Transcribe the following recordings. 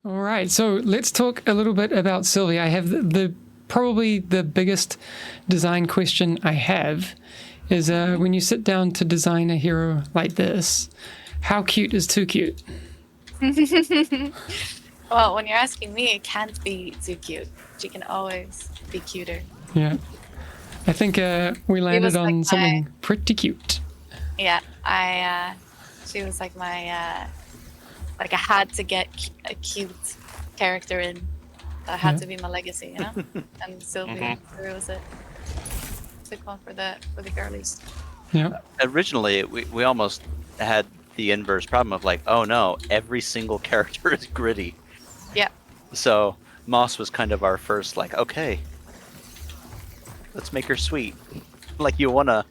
All right, so let's talk a little bit about Sylvie. I have the probably the biggest design question I have is when you sit down to design a hero like this, how cute is too cute? Well, when you're asking me, it can't be too cute. She can always be cuter. Yeah, I think we landed like on something pretty cute. Yeah, she was like my, like I had to get a cute character in. That had to be my legacy, you know? And Sylvie was it. Took one for the girlies. Yeah. Originally, we almost had the inverse problem of like, oh no, every single character is gritty. Yeah. So Moss was kind of our first like, okay, let's make her sweet. Like you wanna.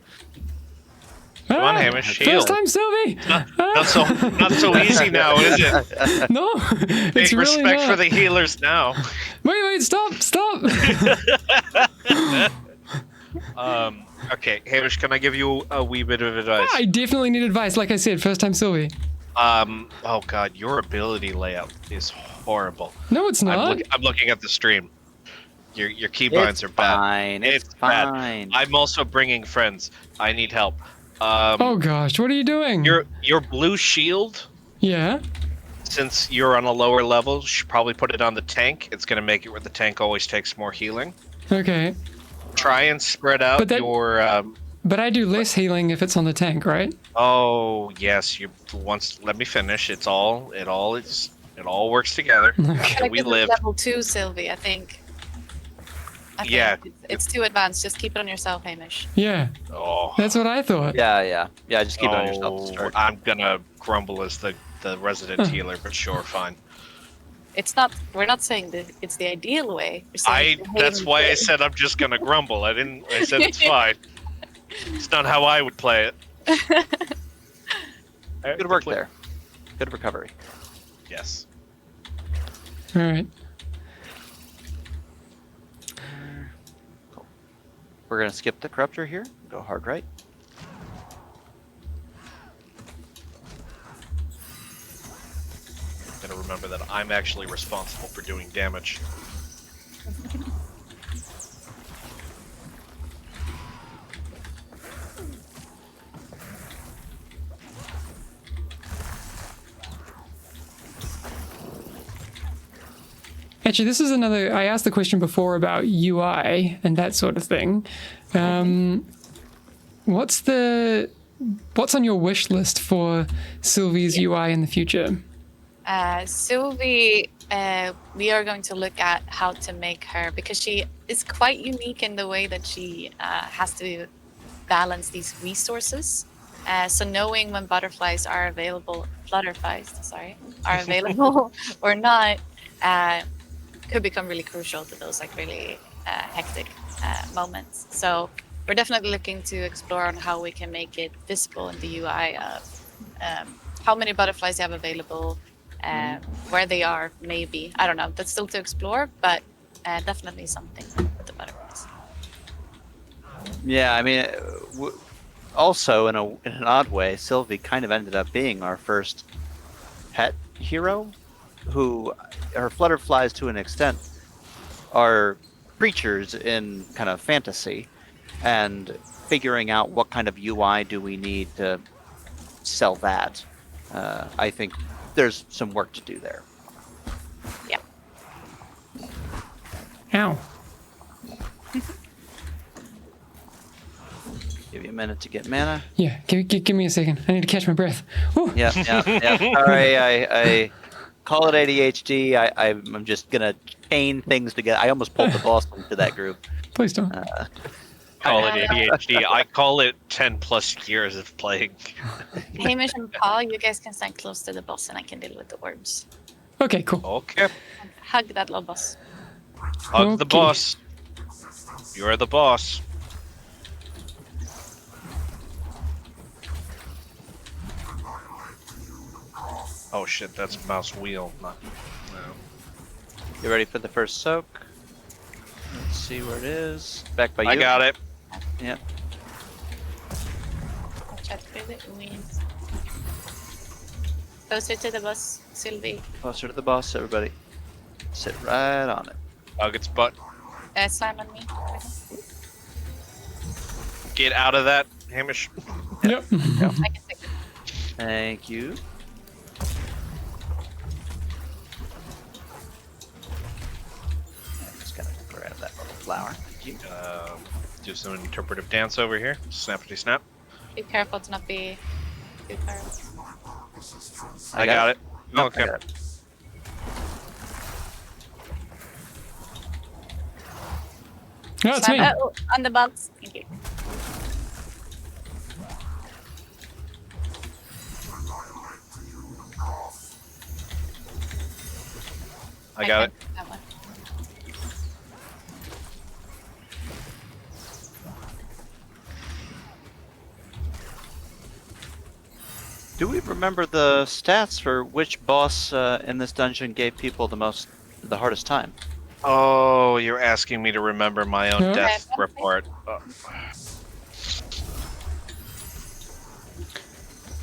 Come on, Hamish, shield. First time, Sylvie. Not so easy now, is it? No, it's Take really respect not. for the healers now. Wait, stop. Okay, Hamish, can I give you a wee bit of advice? I definitely need advice. Like I said, first time, Sylvie. Oh god, your ability layout is horrible. No, it's not. I'm looking at the stream. Your keybinds are bad. Fine. It's fine. bad. I'm also bringing friends. I need help. Oh gosh, what are you doing? Your blue shield. Yeah. Since you're on a lower level, you should probably put it on the tank. It's gonna make it where the tank always takes more healing. Okay. Try and spread out your. But I do less healing if it's on the tank, right? Oh yes, let me finish. It all works together. Okay. We live. Level 2, Sylvie, I think. Yeah. It's too advanced. Just keep it on yourself, Hamish. Yeah. Oh. That's what I thought. Yeah. Just keep it on yourself to start. I'm gonna grumble as the resident healer, but sure, fine. It's not. We're not saying that it's the ideal way. We're saying That's why I said I'm just gonna grumble. I said it's fine. It's not how I would play it. Good work there. Good recovery. Yes. All right. Cool. We're gonna skip the corruptor here. Go hard right. Gotta remember that I'm actually responsible for doing damage. Actually, this is another. I asked the question before about UI and that sort of thing. What's on your wish list for Sylvie's UI in the future? Sylvie, we are going to look at how to make her, because she is quite unique in the way that she has to balance these resources. So knowing when flutterflies are available or not, could become really crucial to those like really hectic moments. So we're definitely looking to explore on how we can make it visible in the UI of how many butterflies you have available, where they are, maybe. I don't know. That's still to explore, but definitely something with the butterflies. Yeah, I mean, also in an odd way, Sylvie kind of ended up being our first pet hero, who her flutterflies to an extent are creatures in kind of fantasy, and figuring out what kind of UI do we need to sell that. I think there's some work to do there. Yeah. Ow. Give you a minute to get mana. Yeah, give me a second. I need to catch my breath. Woo. Yeah. Sorry, I call it ADHD. I'm just gonna chain things together. I almost pulled the boss into that group. Please don't. Call it ADHD. I call it 10 plus years of playing. Hamish and Paul, you guys can stand close to the boss and I can deal with the orbs. Okay, cool. Okay. Hug that little boss. Hug the boss. You're the boss. Oh shit, that's mouse wheel. No. You ready for the first soak? Let's see where it is. Back by you. I got it. Yeah. Watch out for the wings. Closer to the boss, Sylvie. Closer to the boss, everybody. Sit right on it. Bug its butt. Slam on me. Get out of that, Hamish. Yep. I can take it. Thank you. I'm just gonna grab that little flower. Thank you. Do some interpretive dance over here. Snappity snap. Be careful to not be too far. I got it. Nope, Okay. I got it. No, it's me. Oh, on the box. Thank you. I got it. That one. Do we remember the stats for which boss in this dungeon gave people the hardest time? Oh, you're asking me to remember my own Yeah. death Okay. report.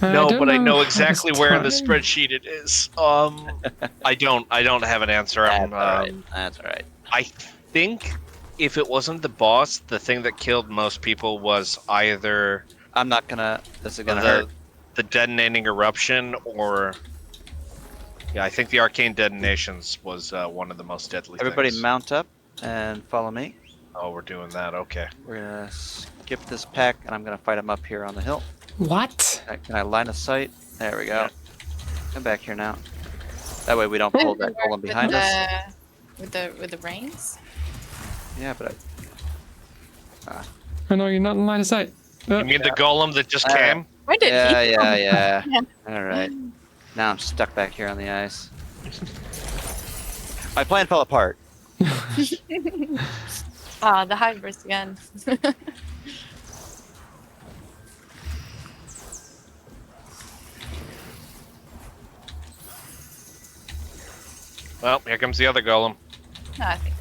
I No, don't but I know hardest exactly where in the time. spreadsheet it is. I don't have an answer. That's alright. That's alright. I think if it wasn't the boss, the thing that killed most people was either I'm not gonna. This is gonna hurt. the detonating eruption, or I think the arcane detonations was one of the most deadly. Everybody things. mount up and follow me. Oh, we're doing that. Okay. We're gonna skip this pack, and I'm gonna fight him up here on the hill. What? Can I line of sight? There we go. Come back here now. That way we don't pull that golem behind us. With the reins. Yeah, but I know you're not in line of sight. You mean the golem that just came? Where did he come yeah. from? All right. Now I'm stuck back here on the ice. My plan fell apart. Ah, the Helldivers again. Well, here comes the other golem. No, I think.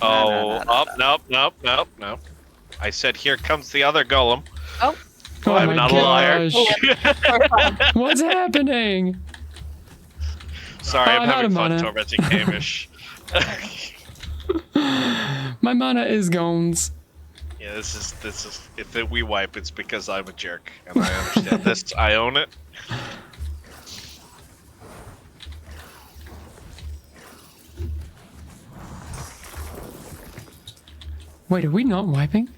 Oh, No. nope. I said, here comes the other golem. Oh, Oh I'm my not a liar. gosh. What's happening? Sorry, I'm not having a fun mana. tormenting Hamish. My mana is gones. Yeah, this is if we wipe, it's because I'm a jerk, and I understand this. I own it. Wait, are we not wiping?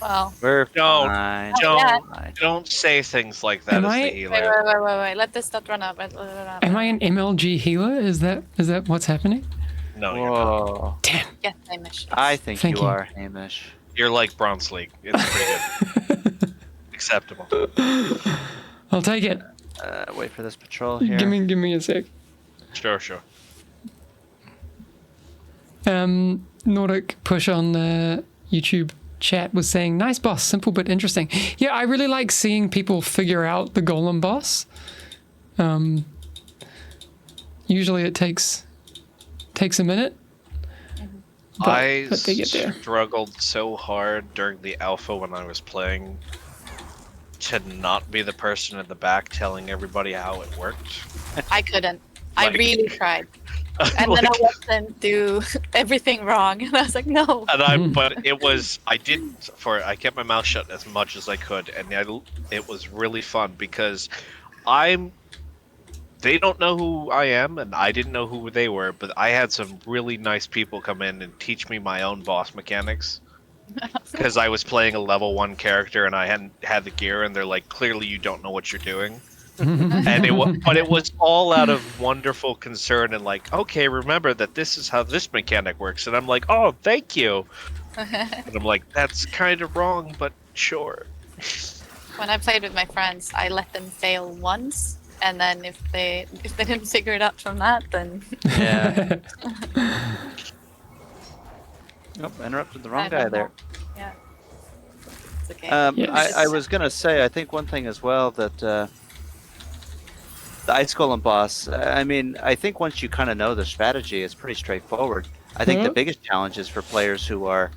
well. We're Don't. fine. Don't Fine. don't say things like that Am as I- the Wait, healer. wait. Let this not run up. Let it run up. Am I an MLG healer? Is that what's happening? No, you're not. Whoa. Damn. Yes, Hamish. I think Thank you you. are, Hamish. You're like Bronze League. It's pretty good. Acceptable. I'll take it. Wait for this patrol here. Give me a sec. Sure. Nordic push on the YouTube chat was saying, nice boss, simple but interesting. Yeah, I really like seeing people figure out the golem boss. Usually it takes a minute. I but they get there. struggled so hard during the alpha when I was playing to not be the person in the back telling everybody how it worked. I couldn't. I Like- really tried. And then I watched them do everything wrong. And I was like, no. But it was, I kept my mouth shut as much as I could, and it was really fun because they don't know who I am, and I didn't know who they were, but I had some really nice people come in and teach me my own boss mechanics. Because I was playing a level 1 character and I hadn't had the gear, and they're like, clearly you don't know what you're doing. And it was all out of wonderful concern and like, okay, remember that this is how this mechanic works. And I'm like, oh, thank you. And I'm like, that's kind of wrong, but sure. When I played with my friends, I let them fail once, and then if they didn't figure it out from that, then Yeah. Nope, interrupted the wrong I guy don't know. there. Yeah, it's okay. Yes. I was gonna say, I think one thing as well that the Ice Golem boss. I mean, I think once you kind of know the strategy, it's pretty straightforward. I think the Yeah. biggest challenge is for players who are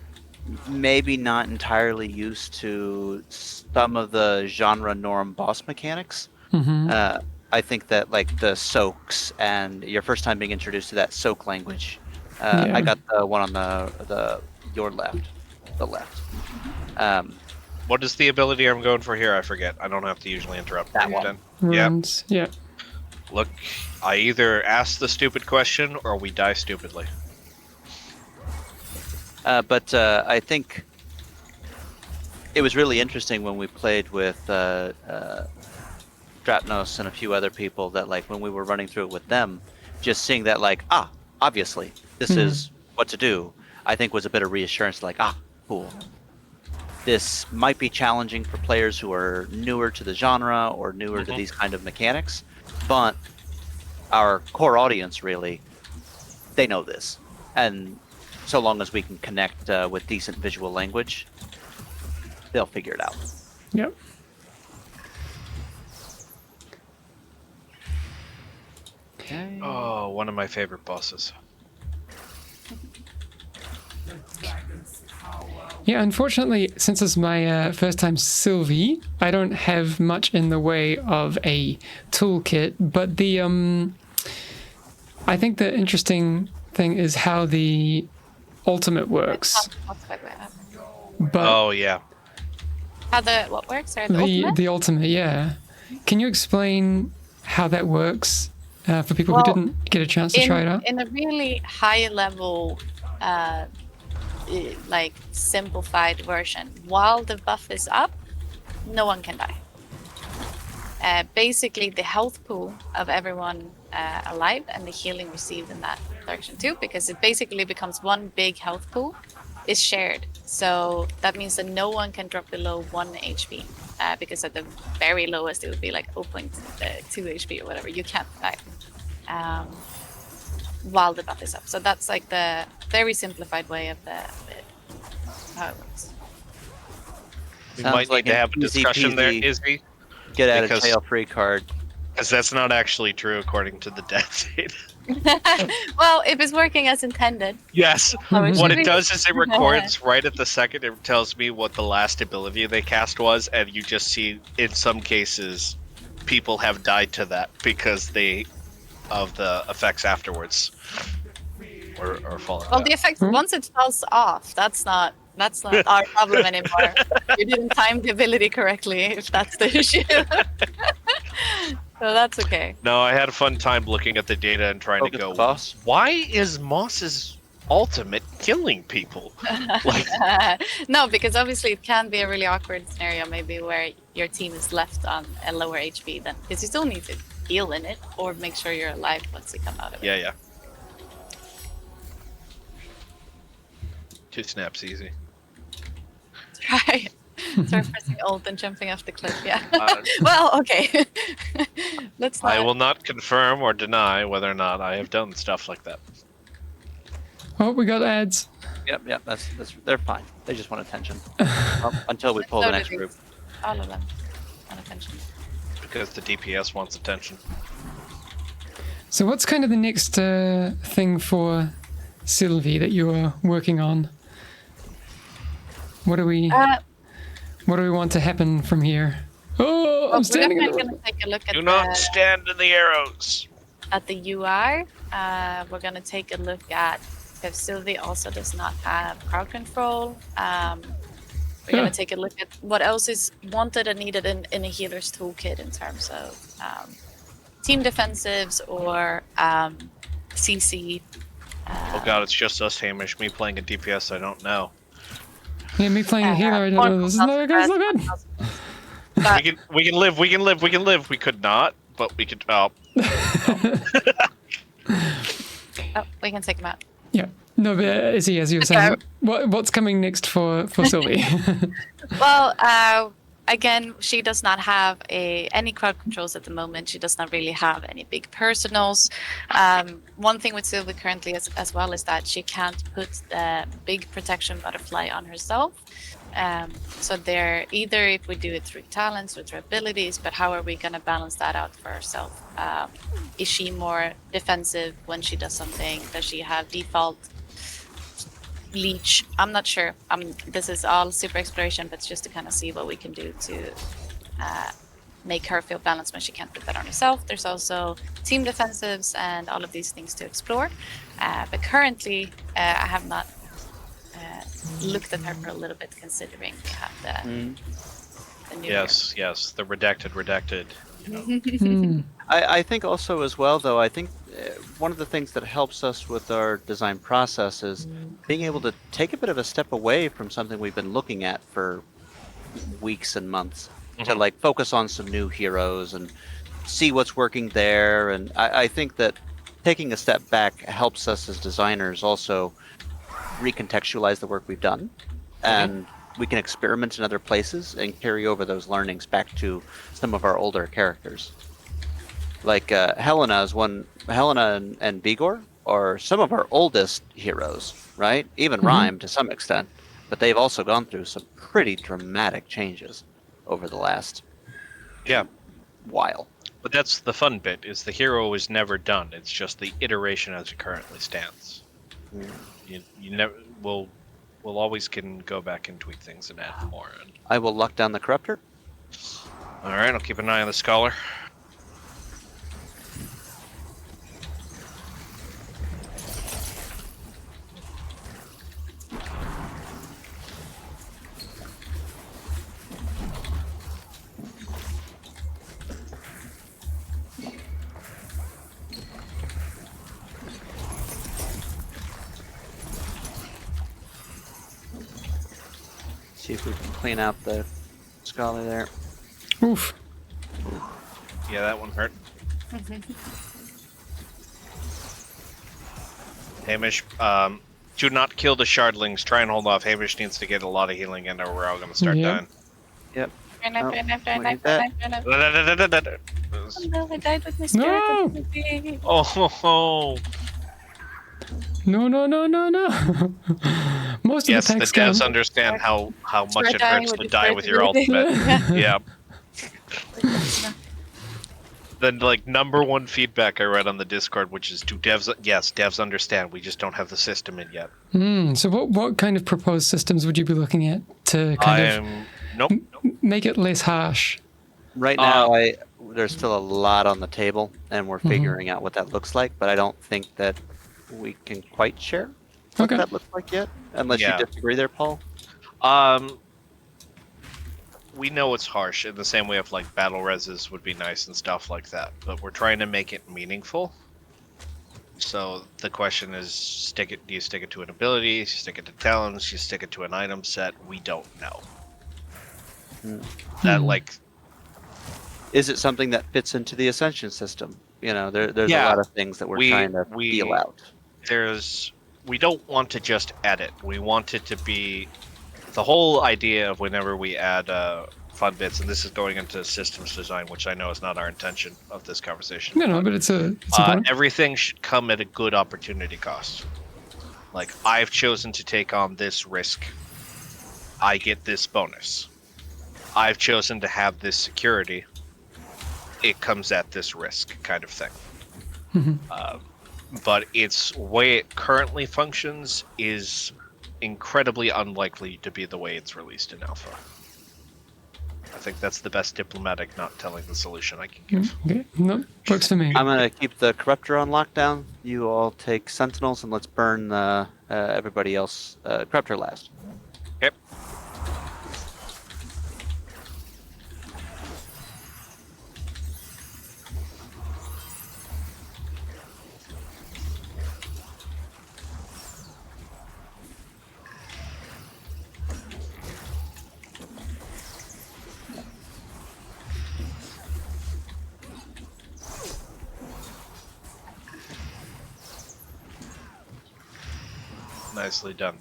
maybe not entirely used to some of the genre norm boss mechanics. Mhm. I think that like the soaks and your first time being introduced to that soak language. Yeah. I got the one on the your left, the left. What is the ability I'm going for here? I forget. I don't have to usually interrupt. That one. Then. Yep. Runes. Yeah. Look, I either ask the stupid question or we die stupidly. But I think it was really interesting when we played with Drapnos and a few other people that like when we were running through it with them, just seeing that like, obviously this is what to do, I think was a bit of reassurance like, cool. This might be challenging for players who are newer to the genre or newer to these kind of mechanics, but our core audience really, they know this. And so long as we can connect with decent visual language, they'll figure it out. Yep. Oh, one of my favorite bosses. Yeah, unfortunately, since it's my first time Sylvie, I don't have much in the way of a toolkit, but the I think the interesting thing is how the ultimate works. But Oh yeah. How what works? Sorry, the ultimate? the ultimate, yeah. Can you explain how that works for people who didn't get a chance to try it out? In a really high level, like simplified version, while the buff is up, no one can die. Basically, the health pool of everyone alive and the healing received in that direction too, because it basically becomes one big health pool, is shared. So that means that no one can drop below 1 HP, because at the very lowest it would be like 0.2 HP or whatever. You can't die while the buff is up. So that's like the very simplified way of how it works. We Sounds might like need to an have a easy discussion there, peasy Izzy. Get out of Because- jail free card. Because that's not actually true according to the death data. Well, if it's working as intended. Yes. Oh, What should it we- does is it records right at the second. It tells me what the last ability they cast was, and you just see in some cases people have died to that because of the effects afterwards. Or falling. Well, the effect once it falls off, that's not our problem anymore. You didn't time the ability correctly, if that's the issue. So that's okay. No, I had a fun time looking at the data and trying to Focus go, the boss. why is Moss's ultimate killing people? Like, No, because obviously it can be a really awkward scenario, maybe where your team is left on a lower HP then, because you still need to heal in it or make sure you're alive once you come out of it. yeah. 2 snaps easy. Right. Start pressing ult and jumping off the cliff. Yeah. Uh, Well, okay. Let's not. I will not confirm or deny whether or not I have done stuff like that. Oh, we got ads. Yep. That's they're fine. They just want attention until we pull So the do next these. group. All of them. Want attention. Because the DPS wants attention. So what's kind of the next thing for Sylvie that you're working on? What do we want to happen from here? Oh, I'm We're standing in definitely the going to take a look at Do not stand in the arrows. at the UI. We're going to take a look at if Sylvie also does not have crowd control. We're going to take a look at what else is wanted and needed in a healer's toolkit in terms of team defensives or CC. Oh god, it's just us, Hamish. Me playing a DPS, I don't know. Yeah, me playing a healer, I don't know. This is not good. It's not good. But We can live. We could not, but we could. Oh, we can take him out. Yeah. No, but as you were saying, what's coming next for Sylvie? Well, again, she does not have any crowd controls at the moment. She does not really have any big personals. One thing with Sylvie currently as well is that she can't put the big protection butterfly on herself. So they're either if we do it through talents or through abilities, but how are we going to balance that out for herself? Is she more defensive when she does something? Does she have default leech? I'm not sure. This is all super exploration, but it's just to kind of see what we can do to make her feel balanced when she can't put that on herself. There's also team defensives and all of these things to explore. But currently, I have not looked at her for a little bit, considering we have the new Yes, the redacted. You know. I think also as well, though, I think one of the things that helps us with our design process is being able to take a bit of a step away from something we've been looking at for weeks and months to like focus on some new heroes and see what's working there. And I think that taking a step back helps us as designers also recontextualize the work we've done, and we can experiment in other places and carry over those learnings back to some of our older characters. Like Helena and Vigor are some of our oldest heroes, right? Even Rhyme to some extent, but they've also gone through some pretty dramatic changes over the last while. But that's the fun bit, is the hero is never done. It's just the iteration as it currently stands. You never we'll always can go back and tweak things and add more. And... I will lock down the Corruptor. All right, I'll keep an eye on the Scholar. See if we can clean out the Scholar there. Oof. Yeah, that one hurt. Hamish, do not kill the shardlings. Try and hold off. Hamish needs to get a lot of healing in, or we're all going to start dying. Yep. Oh, no, I died with my No! spirit. Oh, No. Most yes, of the the packs devs understand how much it dying hurts with to the die with your spirit ultimate. Yeah. The like #1 feedback I read on the Discord, which is, do devs? Yes, devs understand. We just don't have the system in yet. So what kind of proposed systems would you be looking at to kind Nope. of make it less harsh? Right now, there's still a lot on the table, and we're figuring out what that looks like. But I don't think that we can quite share what that looks like yet, unless you disagree there, Paul. We know it's harsh in the same way of like battle reses would be nice and stuff like that, but we're trying to make it meaningful. So the question is, do you stick it to an ability? Do you stick it to talents? Do you stick it to an item set? We don't know. That like, is it something that fits into the Ascension system? You know, there's a lot of things that we're trying to feel out. We don't want to just edit. We want it to be the whole idea of whenever we add fun bits, and this is going into systems design, which I know is not our intention of this conversation. No, but it's important. Everything should come at a good opportunity cost. Like, I've chosen to take on this risk. I get this bonus. I've chosen to have this security. It comes at this risk, kind of thing. But its way it currently functions is incredibly unlikely to be the way it's released in alpha. I think that's the best diplomatic not telling the solution I can give. Okay, no, works for me. I'm gonna keep the Corruptor on lockdown. You all take Sentinels, and let's burn everybody else. Corruptor last. Okay. Nicely done.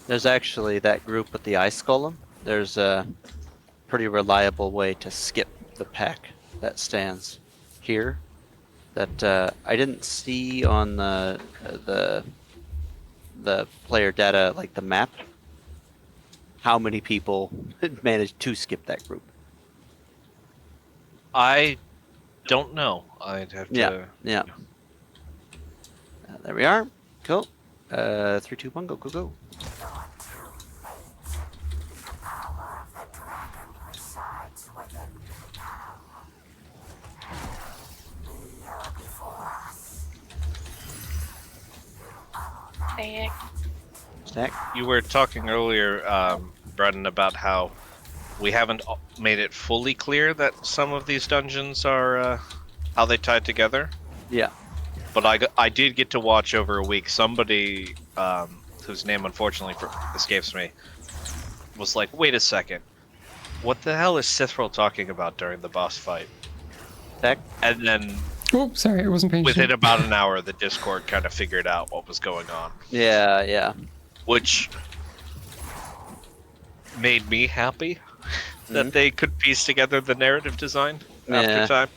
There's actually that group with the Ice Golem. There's a pretty reliable way to skip the pack that stands here that I didn't see on the player data, like the map, how many people managed to skip that group. I don't know. I'd have to... Yeah. There we are. Cool. 3, 2, 1, go, go, go. Sick. Stack. You were talking earlier, Brendan, about how we haven't made it fully clear that some of these dungeons are how they tie together. Yeah. But I did get to watch over a week. Somebody whose name unfortunately escapes me was like, "Wait a second, what the hell is Sithril talking about during the boss fight?" Stack. And then Oh, sorry, I wasn't paying within attention. about an hour, the Discord kind of figured out what was going on, Yeah, yeah. which made me happy that they could piece together the narrative design Yeah. after time.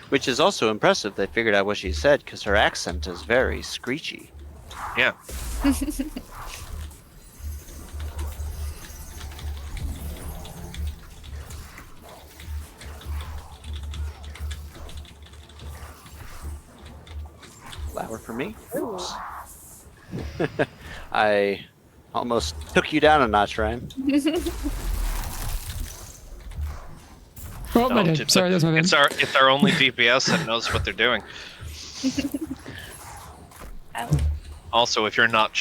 Which is also impressive. They figured out what she said because her accent is very screechy. Yeah. Flower for me. Oops. I almost took you down a notch, Ryan. Oh, my No, bad. Sorry, that's my bad. It's our only DPS that knows what they're doing. Also, if you're not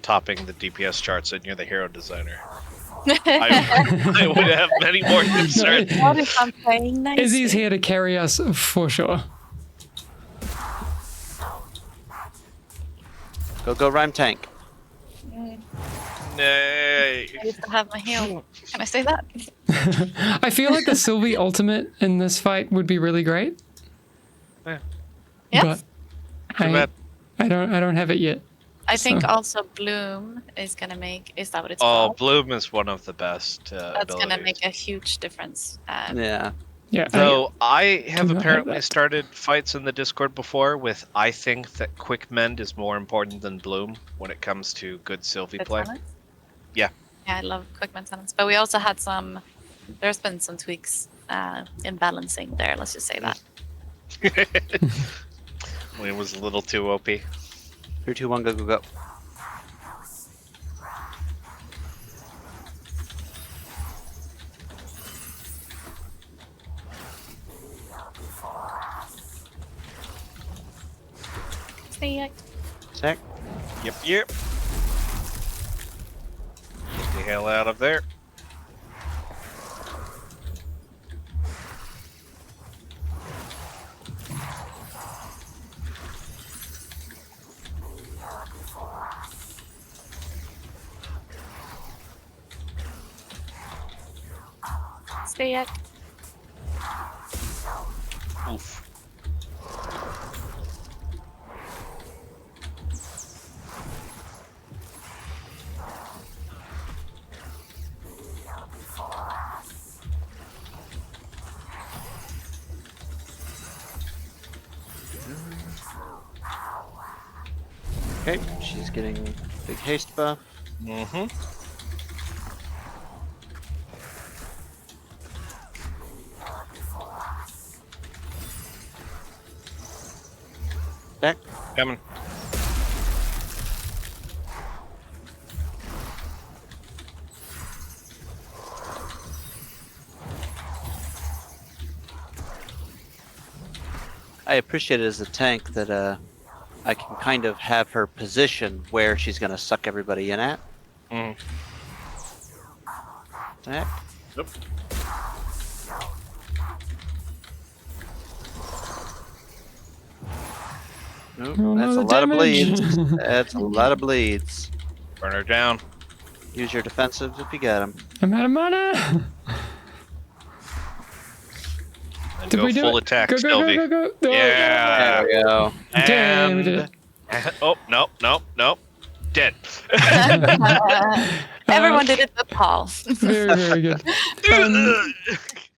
topping the DPS charts, then you're the hero designer. I would have many more concerns. What if I'm playing nice? Izzy's here to carry us for sure. Go, go, Rhyme Tank. Nay. I used to have my heal. Can I say that? I feel like the Sylvie ultimate in this fight would be really great. Yeah. Yes. But Too bad. I don't have it yet. I think So- also Bloom is gonna make. Is that what it's Oh, called? Bloom is one of the best That's gonna abilities. make a huge difference. Yeah. Yeah. Though I have do not have apparently that. started fights in the Discord before with I think that Quick Mend is more important than Bloom when it comes to good Sylvie Good play. talents. Yeah. Yeah, I love quick maintenance. But we also had some. There's been some tweaks in balancing there. Let's just say that. When it was a little too OP. 3, 2, 1, go, go, go. See ya. Stack. Yep. Get the hell out of there. See ya. Oof. Okay, she's getting big haste buff. Mm-hmm. Stack. Coming. I appreciate it as a tank that I can kind of have her position where she's gonna suck everybody in at. Mm. Stack. Nope. Nope, Oh, that's a no, lot of damage. bleeds. That's a lot of bleeds. Burn her down. Use your defensives if you get them. I'm out of mana. And Did go we do full it? attack, Go, go, Sylvie. go, go, go. Oh, Yeah. There we go. Damn, we did it. Oh, nope. Dead. Everyone did it but Paul. Very, very good.